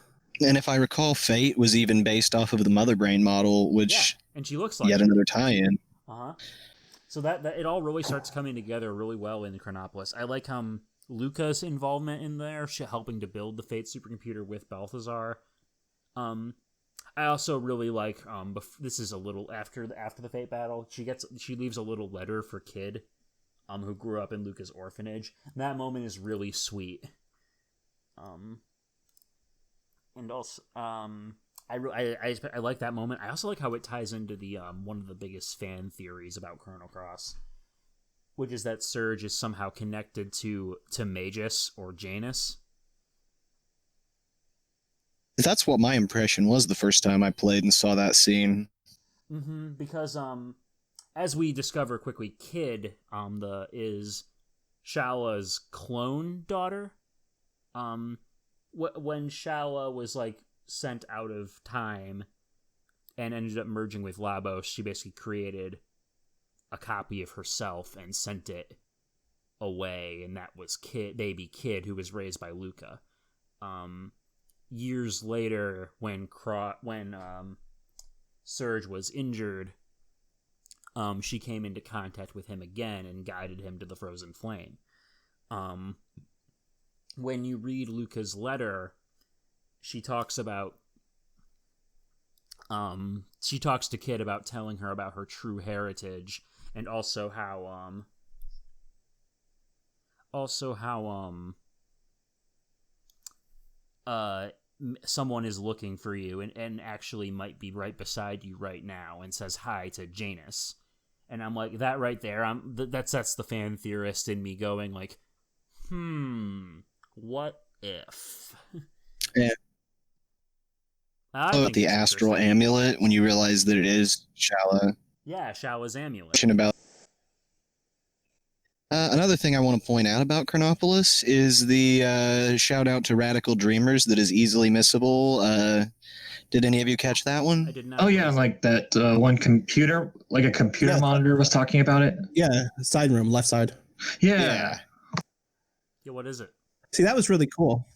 B: And if I recall, Fate was even based off of the Mother Brain model, which
A: and she looks like
B: yet another tie-in.
A: So that it all really starts coming together really well in Chronopolis. I like Luca's involvement in there, helping to build the Fate supercomputer with Balthazar. I also really like this is a little after the Fate battle. She leaves a little letter for Kid, who grew up in Luca's orphanage. And that moment is really sweet. And also I like that moment. I also like how it ties into the one of the biggest fan theories about Chrono Cross, which is that Surge is somehow connected to Magus or Janus.
B: That's what my impression was the first time I played and saw that scene.
A: Because as we discover quickly, Kid is Shala's clone daughter. When Shala was sent out of time and ended up merging with Labos, she basically created a copy of herself and sent it away, and that was baby Kid, who was raised by Luca. Years later, when Surge was injured, she came into contact with him again and guided him to the Frozen Flame. When you read Luca's letter, she talks to Kid about telling her about her true heritage, and also how someone is looking for you and actually might be right beside you right now, and says hi to Janus. And I'm like, that right there, that's the fan theorist in me going like, what if?
B: Yeah. About the astral amulet, when you realize that it is Shala.
A: Yeah, Shala's amulet.
B: About another thing I want to point out about Chronopolis is the shout out to Radical Dreamers that is easily missable. Did any of you catch that one?
A: I did not.
C: Oh yeah, like that one computer, like a computer monitor was talking about it.
D: Yeah, side room, left side.
C: Yeah.
A: Yeah, what is it?
D: See, that was really cool.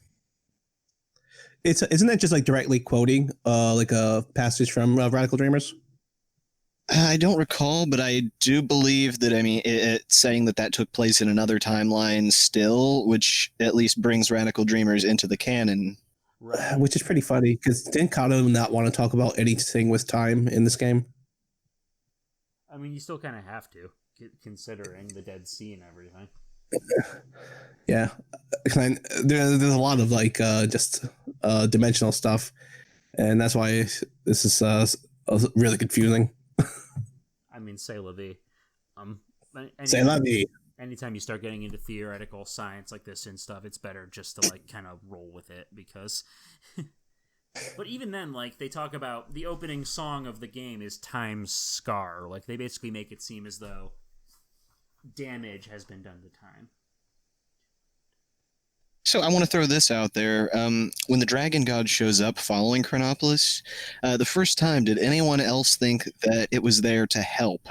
D: Isn't that just directly quoting like a passage from Radical Dreamers?
B: I don't recall, but I do believe that, it's saying that took place in another timeline still, which at least brings Radical Dreamers into the canon.
A: Right.
D: Which is pretty funny, because didn't Kato not want to talk about anything with time in this game?
A: I mean, you still kind of have to, considering the Dead Sea and everything.
D: Yeah. There's a lot of just dimensional stuff, and that's why this is really confusing.
A: I mean, say la vie.
D: Say la vie.
A: Anytime you start getting into theoretical science like this and stuff, it's better just to kind of roll with it, because But even then, like, they talk about the opening song of the game is Time's Scar. Like, they basically make it seem as though damage has been done to time.
B: So I want to throw this out there. When the Dragon God shows up following Chronopolis, the first time, did anyone else think that it was there to help?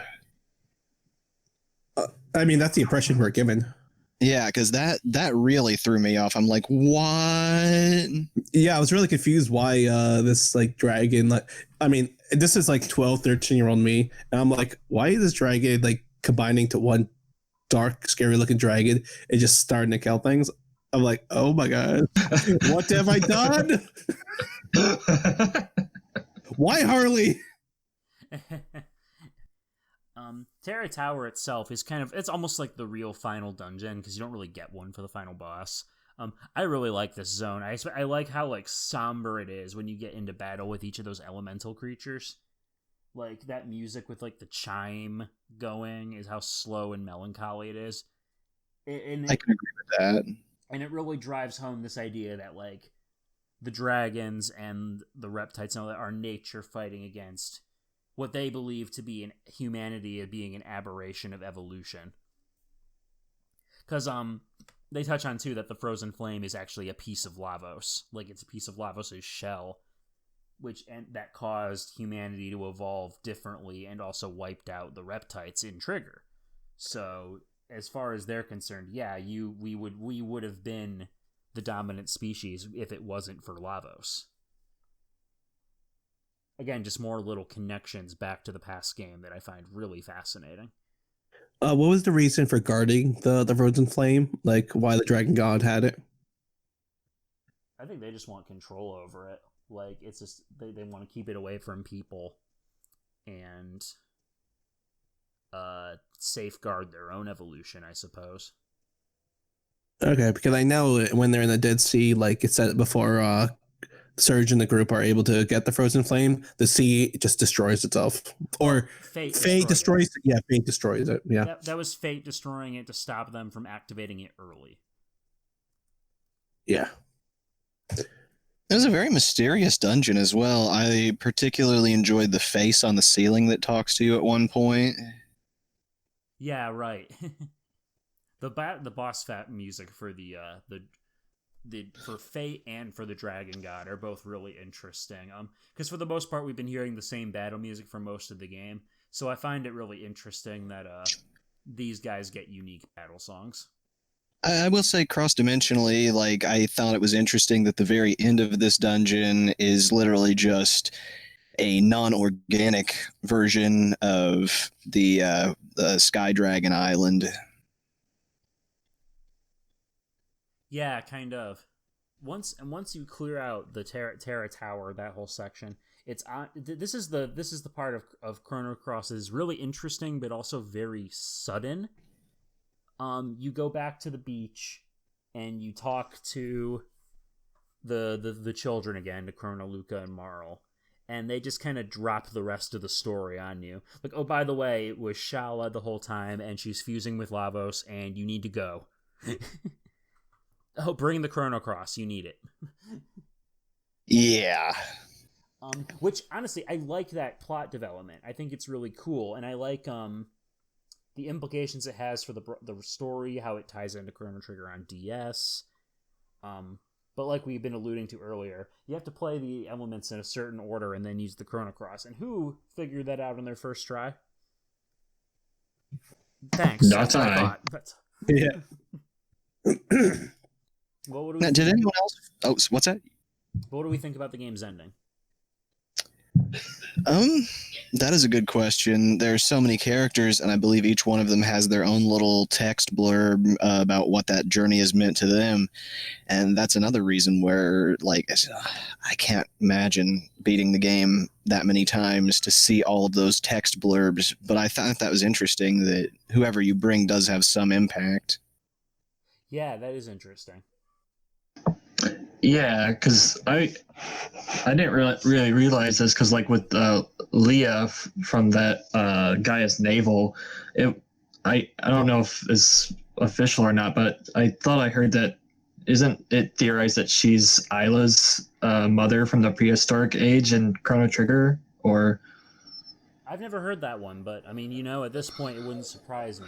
D: I mean, that's the impression we're given.
B: Yeah, because that really threw me off. I'm like, what?
D: Yeah, I was really confused why this like dragon, like, I mean, this is like 12, 13-year-old me, and I'm like, why is this dragon like combining to one dark, scary looking dragon and just starting to kill things? I'm like, oh my god, what have I done? Why Harley?
A: Terra Tower itself is it's almost like the real final dungeon, because you don't really get one for the final boss. I really like this zone. I like how like somber it is when you get into battle with each of those elemental creatures. Like that music with like the chime going is how slow and melancholy it is.
B: I can agree with that.
A: And it really drives home this idea that like the dragons and the reptiles and all that are nature fighting against what they believe to be humanity being an aberration of evolution. Because they touch on too that the frozen flame is actually a piece of Lavos, like it's a piece of Lavos' shell, that caused humanity to evolve differently and also wiped out the reptiles in Trigger. So as far as they're concerned, yeah, we would have been the dominant species if it wasn't for Lavos. Again, just more little connections back to the past game that I find really fascinating.
D: What was the reason for guarding the frozen flame? Like why the dragon god had it?
A: I think they just want control over it. Like it's just they want to keep it away from people and safeguard their own evolution, I suppose.
D: Okay, because I know when they're in the Dead Sea, like it said before, Surge and the group are able to get the frozen flame, the sea just destroys itself. Or
A: Fate
D: destroys it. Yeah, Fate destroys it. Yeah.
A: That was Fate destroying it to stop them from activating it early.
D: Yeah.
B: It was a very mysterious dungeon as well. I particularly enjoyed the face on the ceiling that talks to you at one point.
A: Yeah, right. The boss fat music for for Fate and for the Dragon God are both really interesting. Because for the most part, we've been hearing the same battle music for most of the game, so I find it really interesting that these guys get unique battle songs.
B: I will say cross-dimensionally, like, I thought it was interesting that the very end of this dungeon is literally just a non-organic version of the Sky Dragon Island.
A: Yeah, kind of. Once you clear out the Terra Tower, that whole section, it's on. This is the part of Chrono Cross is really interesting, but also very sudden. You go back to the beach, and you talk to the children again, to Chrono, Luca, and Marl, and they just kind of drop the rest of the story on you. Like, oh, by the way, it was Shala the whole time, and she's fusing with Lavos, and you need to go. Oh, bring the Chrono Cross. You need it.
B: Yeah.
A: Which, honestly, I like that plot development. I think it's really cool, and I like the implications it has for the story, how it ties into Chrono Trigger on DS. But like we've been alluding to earlier, you have to play the elements in a certain order and then use the Chrono Cross. And who figured that out on their first try? Thanks.
C: Not I.
D: Yeah.
B: Now, did anyone else? Oh, what's that?
A: What do we think about the game's ending?
B: That is a good question. There's so many characters, and I believe each one of them has their own little text blurb about what that journey has meant to them, and that's another reason where, like, I can't imagine beating the game that many times to see all of those text blurbs. But I thought that was interesting that whoever you bring does have some impact.
A: Yeah, that is interesting.
C: Yeah, because I didn't really realize this, because like with Leah from that Gaia's Naval, I don't know if it's official or not, but I thought I heard that isn't it theorized that she's Isla's mother from the prehistoric age in Chrono Trigger? Or
A: I've never heard that one, but I mean, at this point, it wouldn't surprise me.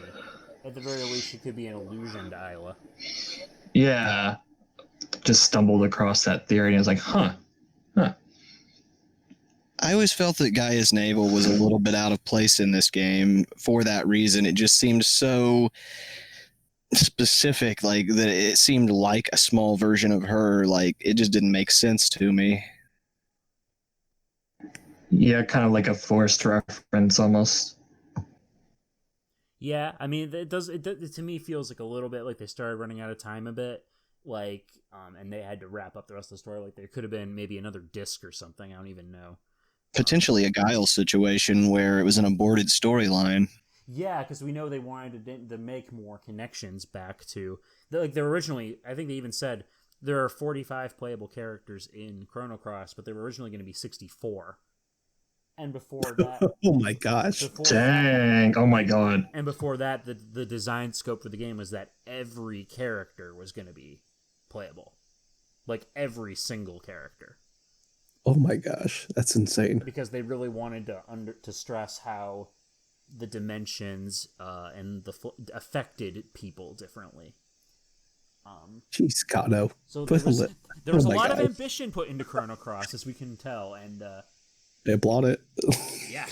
A: At the very least, she could be an allusion to Isla.
C: yeah, just stumbled across that theory and I was like, huh.
B: I always felt that Gaia's navel was a little bit out of place in this game for that reason. It just seemed so specific, like that it seemed like a small version of her. Like it just didn't make sense to me.
C: Yeah, kind of like a forced reference almost.
A: Yeah, I mean, it to me feels like a little bit like they started running out of time a bit, like, and they had to wrap up the rest of the story. Like there could have been maybe another disc or something. I don't even know.
B: Potentially a Guile situation where it was an aborted storyline.
A: Yeah, because we know they wanted to make more connections back to they're originally. I think they even said there are 45 playable characters in Chrono Cross, but they were originally going to be 64. And before that,
D: Oh my gosh!
C: Dang! Oh my god!
A: And before that, the design scope for the game was that every character was going to be playable, like every single character.
D: Oh my gosh, that's insane.
A: Because they really wanted to stress how the dimensions and affected people differently.
D: Jeez, Kato.
A: So there was a lot of
D: gosh.
A: ambition put into Chrono Cross, as we can tell, and
D: They applaud it.
A: yeah,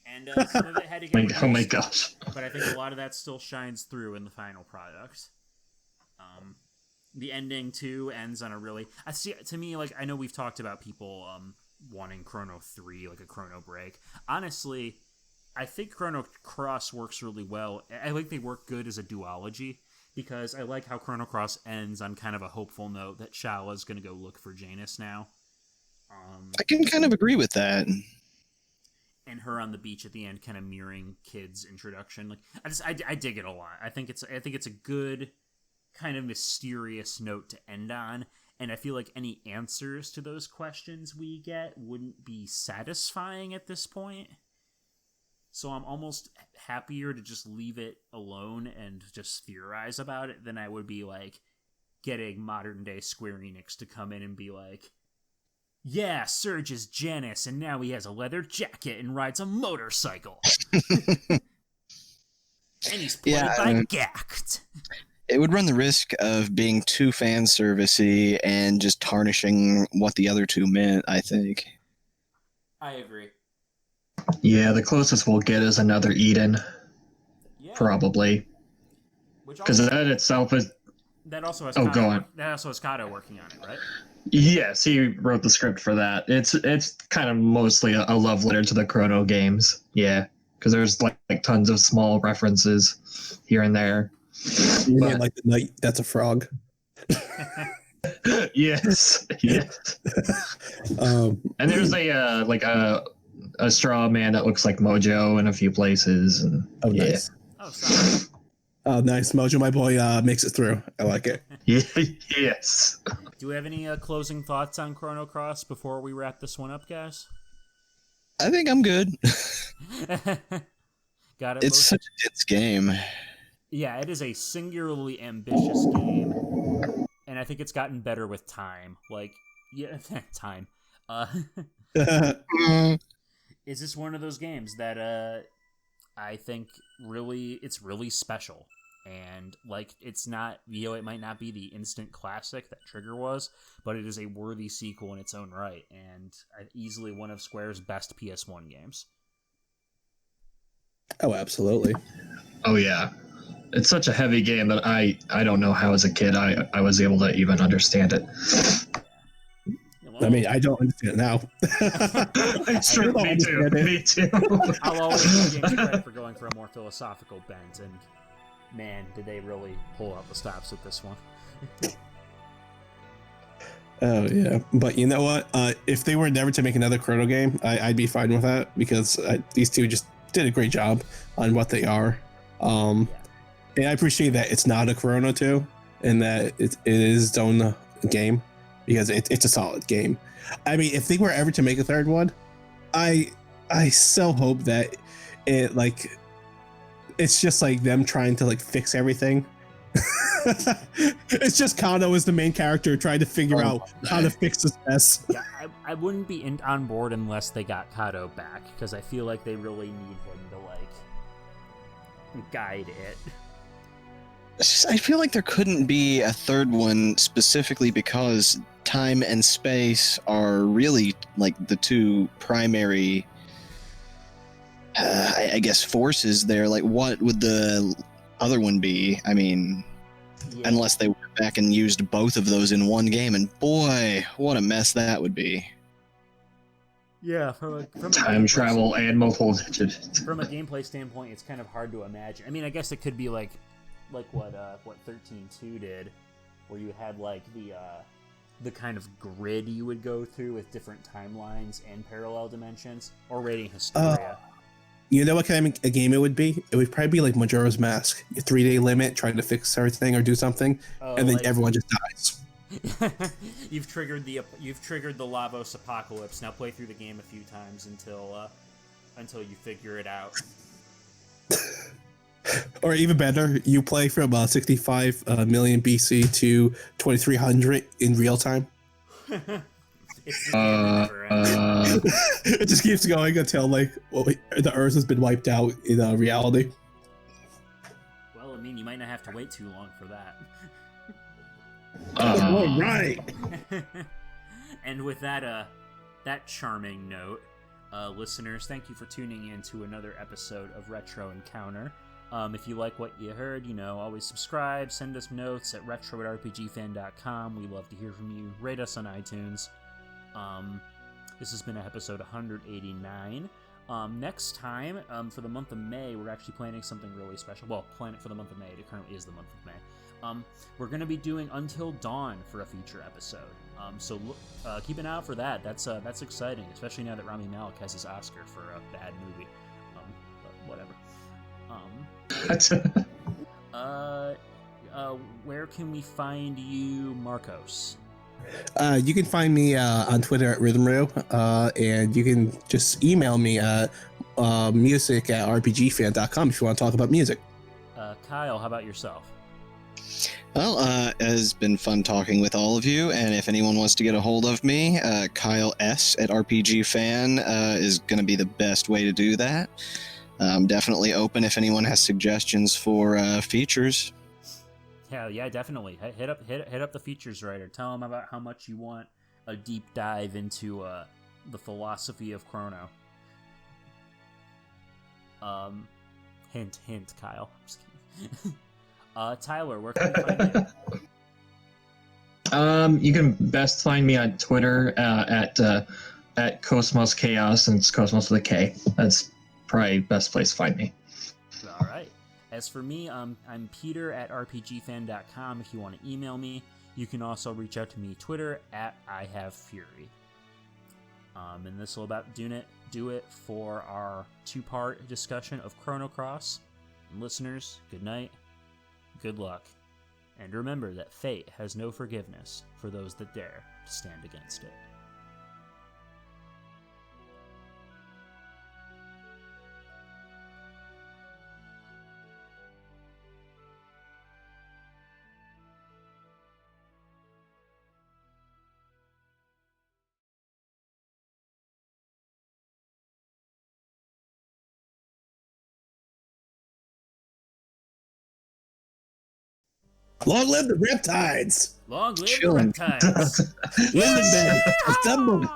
A: and some of it had to get
C: Oh my gosh!
A: but I think a lot of that still shines through in the final product. The ending too ends on a really. I see. To me, like I know we've talked about people wanting Chrono 3, like a Chrono Break. Honestly, I think Chrono Cross works really well. I think they work good as a duology because I like how Chrono Cross ends on kind of a hopeful note that Shala's going to go look for Janus now.
B: I can kind of agree with that.
A: And her on the beach at the end, kind of mirroring Kid's introduction. Like I dig it a lot. I think it's a good kind of mysterious note to end on, and I feel like any answers to those questions we get wouldn't be satisfying at this point. So I'm almost happier to just leave it alone and just theorize about it than I would be like getting modern day Square Enix to come in and be like, yeah, Surge is Janus, and now he has a leather jacket and rides a motorcycle. And he's played by Gact.
B: It would run the risk of being too fan servicey and just tarnishing what the other two meant, I think.
A: I agree.
C: Yeah, the closest we'll get is another Eden,
A: Yeah.
C: Probably, because that itself is.
A: That also has.
C: Go on.
A: That also has Kato working on it, right?
C: Yes, he wrote the script for that. It's kind of mostly a love letter to the Chrono games. Yeah, because there's like tons of small references here and there.
D: You mean like the knight that's a frog?
C: Yes.
D: Um,
C: And there's a straw man that looks like Mojo in a few places. And
D: oh, nice.
A: Oh, sorry.
D: Oh, nice. Mojo, my boy, makes it through. I like it.
C: Yes.
A: Do we have any closing thoughts on Chrono Cross before we wrap this one up, guys?
B: I think I'm good.
A: Got it.
B: It's such a dense game.
A: Yeah, it is a singularly ambitious game, and I think it's gotten better with time. Like, yeah, time. It's just one of those games that I think it's really special. And like, it's not, it might not be the instant classic that Trigger was, but it is a worthy sequel in its own right, and easily one of Square's best PS1 games.
D: Oh, absolutely.
C: Oh yeah. It's such a heavy game that I don't know how as a kid I was able to even understand it.
A: Well,
D: I mean, I don't understand it now.
C: Sure, me too. Me too.
A: I'll always give games credit for going for a more philosophical bent, and man, did they really pull out the stops with this one.
D: Oh, yeah. But you know what? If they were never to make another Chrono game, I'd be fine with that, because these two just did a great job on what they are. And I appreciate that it's not a Chrono 2, and that it is its own game, because it's a solid game. I mean, if they were ever to make a third one, I so hope that it's just like them trying to like fix everything It's just Kano is the main character trying to figure out how to fix this mess.
A: Yeah, I wouldn't be on board unless they got Kato back, because I feel like they really need him to, like, guide it.
B: I feel like there couldn't be a third one specifically because time and space are really like the two primary, I guess, forces there. Like, what would the other one be? I mean,
A: Yeah.
B: unless they went back and used both of those in one game, and boy, what a mess that would be.
A: Yeah, from a
C: Time travel and multiple
A: from a gameplay standpoint, it's kind of hard to imagine. I mean, I guess it could be like what 13.2 did, where you had like the kind of grid you would go through with different timelines and parallel dimensions, or Radiant Historia.
D: You know what kind of a game it would be? It would probably be like Majora's Mask. Your 3-day limit, trying to fix everything or do something, and then
A: like,
D: everyone just dies.
A: You've triggered the Lavos apocalypse. Now play through the game a few times until you figure it out.
D: Or even better, you play from 65 million BC to 2300 in real time.
A: It's the game never ends.
D: It just keeps going until like the Earth has been wiped out in reality.
A: Well, I mean, you might not have to wait too long for that.
D: All right.
A: And with that charming note, listeners, thank you for tuning in to another episode of Retro Encounter. If you like what you heard, always subscribe, send us notes at retro@rpgfan.com. We love to hear from you. Rate us on iTunes. This has been episode 189. Next time, for the month of May, we're actually planning something really special. Well, plan it for the month of May. It currently is the month of May. We're going to be doing Until Dawn for a feature episode. So keep an eye out for that. That's exciting, especially now that Rami Malek has his Oscar for a bad movie. But whatever. Where can we find you, Marcos?
D: You can find me on Twitter at RhythmRo, and you can just email me at music@rpgfan.com if you want to talk about music.
A: Kyle, how about yourself?
B: Well, it has been fun talking with all of you, and if anyone wants to get a hold of me, Kyle S at RPGFan is going to be the best way to do that. I'm definitely open if anyone has suggestions for features.
A: Yeah, definitely. Hit up the features writer. Tell them about how much you want a deep dive into the philosophy of Chrono. Hint, Kyle. I'm just kidding. Tyler, where can we find you?
C: You can best find me on Twitter at Cosmos Chaos, and it's Cosmos with a K. That's probably best place to find me.
A: All right. As for me, I'm Peter at rpgfan.com. If you want to email me, you can also reach out to me Twitter at IHaveFury. And this will about do it for our 2-part discussion of Chrono Cross. And listeners, good night, good luck, and remember that fate has no forgiveness for those that dare to stand against it.
D: Long live the Riptides!
A: Long live the
B: Chilling.
A: Reptiles!
D: Lindenberg! Assemble!